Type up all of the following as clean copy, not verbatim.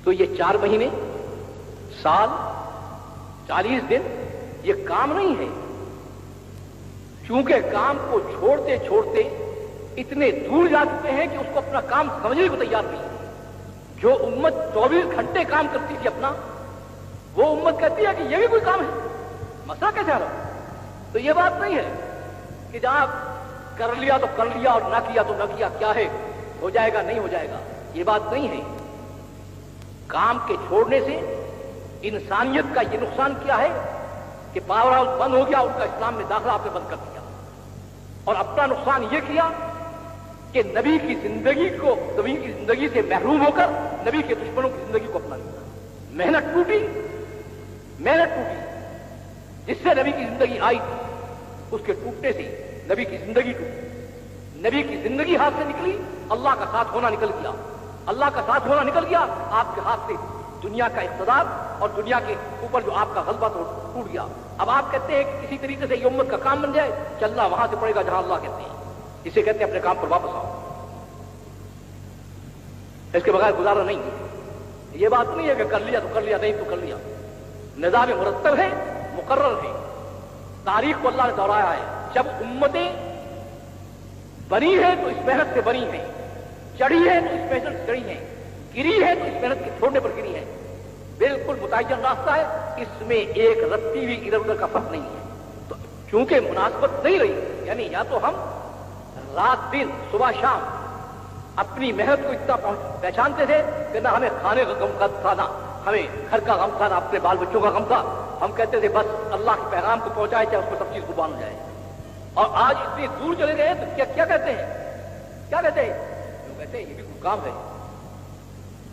تو یہ 4 مہینے، سال، 40 دن یہ کام نہیں ہے، چونکہ کام کو چھوڑتے چھوڑتے اتنے دور جا چکے ہیں کہ اس کو اپنا کام سمجھنے کو تیار نہیں ہے۔ جو امت 24 گھنٹے کام کرتی تھی اپنا، وہ امت کہتی ہے کہ یہ بھی کوئی کام ہے، مسئلہ کیسے حل ہو؟ تو یہ بات نہیں ہے کہ جہاں کر لیا تو کر لیا اور نہ کیا تو نہ کیا، کیا ہے ہو جائے گا نہیں ہو جائے گا، یہ بات نہیں ہے۔ کام کے چھوڑنے سے انسانیت کا یہ نقصان کیا ہے کہ پاور ہاؤس بند ہو گیا، ان کا اسلام میں داخلہ آپ نے بند کر دیا، اور اپنا نقصان یہ کیا کہ نبی کی زندگی سے محروم ہو کر نبی کے دشمنوں کی زندگی کو اپنا لیا۔ محنت ٹوٹی، جس سے نبی کی زندگی آئی تھی، اس کے ٹوٹنے سے نبی کی زندگی ٹوٹی، نبی کی زندگی ہاتھ سے نکلی، اللہ کا ساتھ ہونا نکل گیا، اللہ کا ساتھ ہونا نکل گیا، آپ کے ہاتھ سے دنیا کا اقتدار اور دنیا کے اوپر جو آپ کا غلبہ ٹوٹ گیا۔ اب آپ کہتے ہیں کہ کسی طریقے سے یہ امت کا کام بن جائے، چلنا وہاں سے پڑے گا جہاں اللہ کہتے ہیں، اسے کہتے ہیں اپنے کام پر واپس آؤ، اس کے بغیر گزارا نہیں ہے۔ یہ بات نہیں ہے کہ کر لیا تو کر لیا، نہیں تو کر لیا، نظام مرتب ہے، مقرر ہے، تاریخ کو اللہ نے دہرایا ہے۔ جب امتیں بنی ہیں تو اس محنت سے بنی ہیں، چڑھی ہے تو اس محنت سے چڑھی ہیں، گری ہے تو اس محنت کے چھوڑنے پر گری ہے، بالکل متعین راستہ ہے، اس میں ایک رتی بھی ادھر ادھر کا فرق نہیں ہے۔ تو چونکہ مناسبت نہیں رہی، یعنی یا تو ہم رات دن صبح شام اپنی محنت کو اتنا پہچانتے تھے کہ نہ ہمیں کھانے کا غم تھا، نہ ہمیں گھر کا غم تھا، نہ اپنے بال بچوں کا غم تھا، ہم کہتے تھے بس اللہ کے پیغام کو پہنچائے چاہے اس کو سب چیز قربان ہو جائے۔ اور آج اتنی دور چلے گئے تو کیا کہتے ہیں؟ کیا کہتے ہیں؟ جو کہتے ہیں یہ بھی کوئی کام ہے،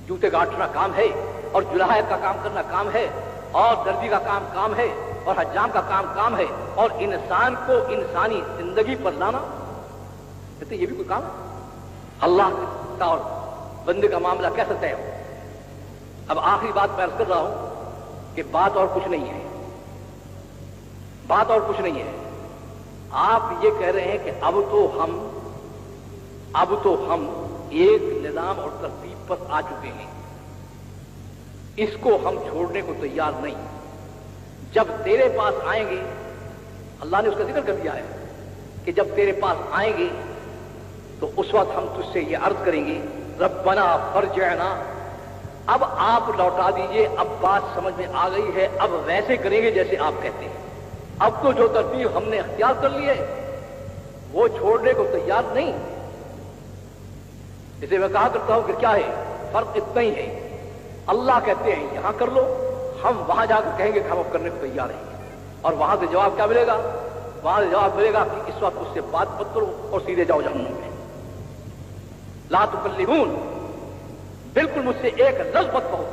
جوتے گاٹنا کام ہے، اور جلاحت کا کام کرنا کام ہے، اور درزی کا کام ہے، اور حجام کا کام ہے، اور انسان کو انسانی زندگی پر لانا، کہتے ہیں یہ بھی کوئی کام ہے؟ اللہ کا اور بندے کا معاملہ کیسے طے ہو؟ اب آخری بات میں عرض کر رہا ہوں کہ بات اور کچھ نہیں ہے، بات اور کچھ نہیں ہے۔ آپ یہ کہہ رہے ہیں کہ اب تو ہم ایک نظام اور ترتیب پر آ چکے ہیں، اس کو ہم چھوڑنے کو تیار نہیں۔ جب تیرے پاس آئیں گے، اللہ نے اس کا ذکر کر دیا ہے کہ جب تیرے پاس آئیں گے تو اس وقت ہم تجھ سے یہ عرض کریں گے ربنا فرجعنا، اب آپ لوٹا دیجئے، اب بات سمجھ میں آ گئی ہے، اب ویسے کریں گے جیسے آپ کہتے ہیں۔ اب تو جو ترتیب ہم نے اختیار کر لی ہے وہ چھوڑنے کو تیار نہیں۔ اسے میں کہا کرتا ہوں کہ کیا ہے فرق؟ اتنا ہی ہے، اللہ کہتے ہیں یہاں کر لو، ہم وہاں جا کر کہیں گے کہ ہم اب کرنے کو تیار ہیں، اور وہاں سے جواب کیا ملے گا؟ وہاں سے جواب ملے گا کہ اس وقت اس سے بات مت کرو اور سیدھے جاؤ جہنم میں، لا تکلمون، بالکل مجھ سے ایک لفظ مت کہو،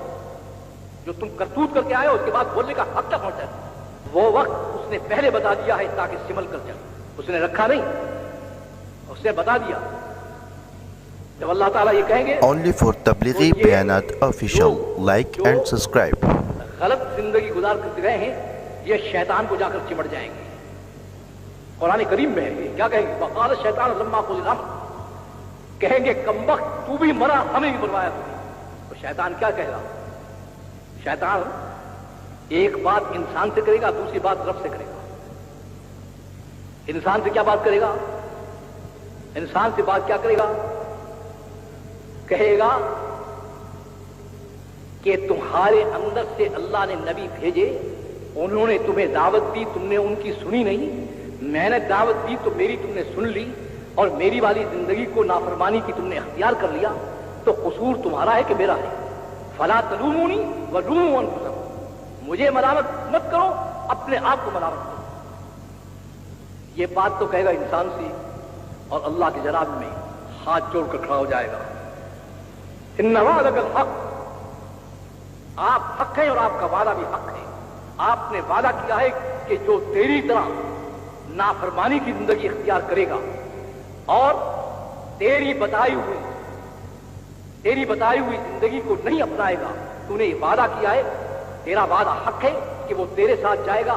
جو تم کرتوت کر کے آئے ہو اس کے بعد بولنے کا حق تک پہنچا ہے، وہ وقت اس نے پہلے بتا دیا ہے تاکہ سمل کر جائے، اس نے رکھا نہیں، اس نے بتا دیا۔ جب اللہ تعالیٰ یہ کہیں گے Only for تبلیغی بیانات آفیشل، لائک اینڈ سبسکرائب۔ غلط زندگی گزار کر گئے ہیں یہ شیطان کو جا کر چمٹ جائیں گے۔ قرآن کریم میں ہے، کیا کہیں گے؟ وقال الشیطان لما قضی الامر، کہیں گے کمبخت تو بھی مرا، ہمیں بھی مروایا تو نے۔ تو شیطان کیا کہے گا؟ شیطان ایک بات انسان سے کرے گا، دوسری بات رب سے کرے گا۔ انسان سے کیا بات کرے گا؟ انسان سے بات کیا کرے گا؟ کہے گا کہ تمہارے اندر سے اللہ نے نبی بھیجے، انہوں نے تمہیں دعوت دی، تم نے ان کی سنی نہیں، میں نے دعوت دی تو میری تم نے سن لی، اور میری والی زندگی کو نافرمانی کی تم نے اختیار کر لیا، تو قصور تمہارا ہے کہ میرا ہے؟ فلا تلومونی ولوموا انفسکم، مجھے ملامت مت کرو، اپنے آپ کو ملامت کرو۔ یہ بات تو کہے گا انسان سے، اور اللہ کے جناب میں ہاتھ جوڑ کر کھڑا ہو جائے گا۔ ان وعدک الحق، آپ حق ہیں اور آپ کا وعدہ بھی حق ہے۔ آپ نے وعدہ کیا ہے کہ جو تیری طرح نافرمانی کی زندگی اختیار کرے گا اور تیری بتائی ہوئی زندگی کو نہیں اپنائے گا، تو نے یہ وعدہ کیا ہے، تیرا وعدہ حق ہے کہ وہ تیرے ساتھ جائے گا۔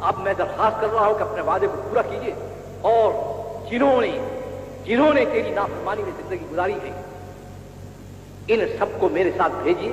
اب میں درخواست کر رہا ہوں کہ اپنے وعدے کو پورا کیجیے، اور جنہوں نے تیری نافرمانی میں زندگی گزاری ہے ان سب کو میرے ساتھ بھیجیے،